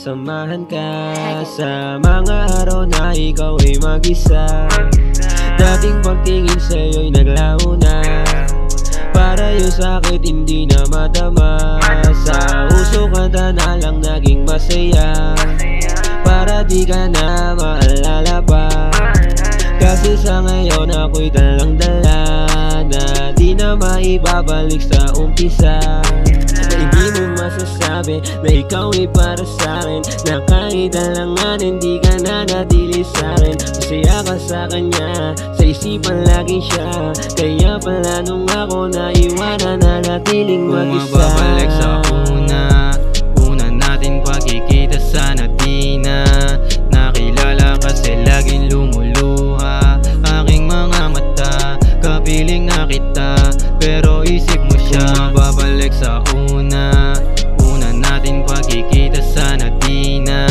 sasamahan ka sa mga araw na ikaw ay mag-isa. Dating pagtingin sa'yo'y naglaho na, para yung sakit hindi na madama. Sa uso kanta na lang naging masaya, para di ka na maalala pa. Kasi sa ngayon ako'y dalang-dala na di na maibabalik sa umpisa. Na hindi mo masasabi na ikaw ay para sa'kin, na kahit alanganin di ka na natili sa'kin. Masaya ka sa kanya, sa isipan lagi siya, kaya pala nung ako naiwanan na natiling mag-isa. Bumabalik sa una natin pagkikita, sana di na nakilala. Kasi laging lumuluha aking mga mata, kapiling na kita pero isip mo siya. Bumabalik sa una natin pagkikita, sana di na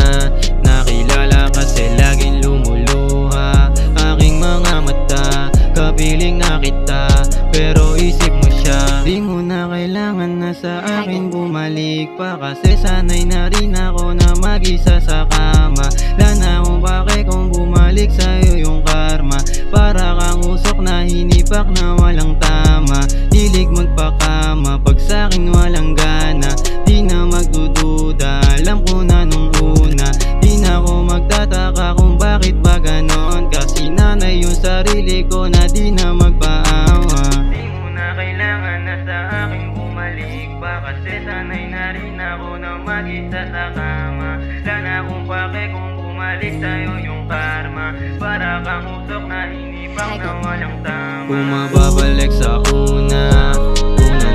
nakilala. Kasi laging lumuluha aking mga mata, kapiling na kita pero isip mo siya. Di mo na kailangan na sa akin bumalik pa, kasi sanay na rin ako na mag-isa sa kama. Lana kung bakit kung bumalik sa'yo yung karma, para kang usok na hinipak na walang tama. Hilig magpakama pag sa'kin walang gana, di na magdududa, alam ko na nung una. Di na ako magtataka kung bakit ba ganon, kasi nanay yung sarili ko na di na magpaawa. Di mo na kailangan na sa akin bumalik pa, kasi sanay na rin ako na mag-isa sa kama. Lana kung bakit kung bumalik sa'yo yung karma, para kang usok na hinipak na walang tama. Bumabalik sa una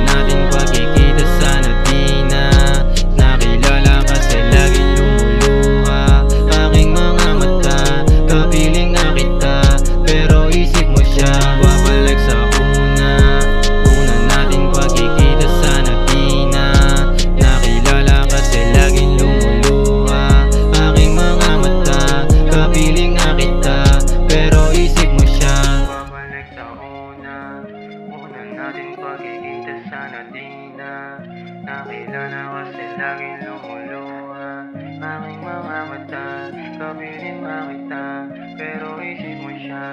natin pagkikita, sana di na nakilala. Kasi laging lumuluha aking mga mata, kapiling na kita pero isip mo siya. Babalik sa una natin pagkikita, sana di na nakilala. Kasi laging lumuluha aking mga mata, kapiling na kita pero isip mo siya. Babalik sa una natin pagkikita, sana di na nakilala. Kasi laging lumuluha aking mga mata, kapiling na kita pero isip mo siya.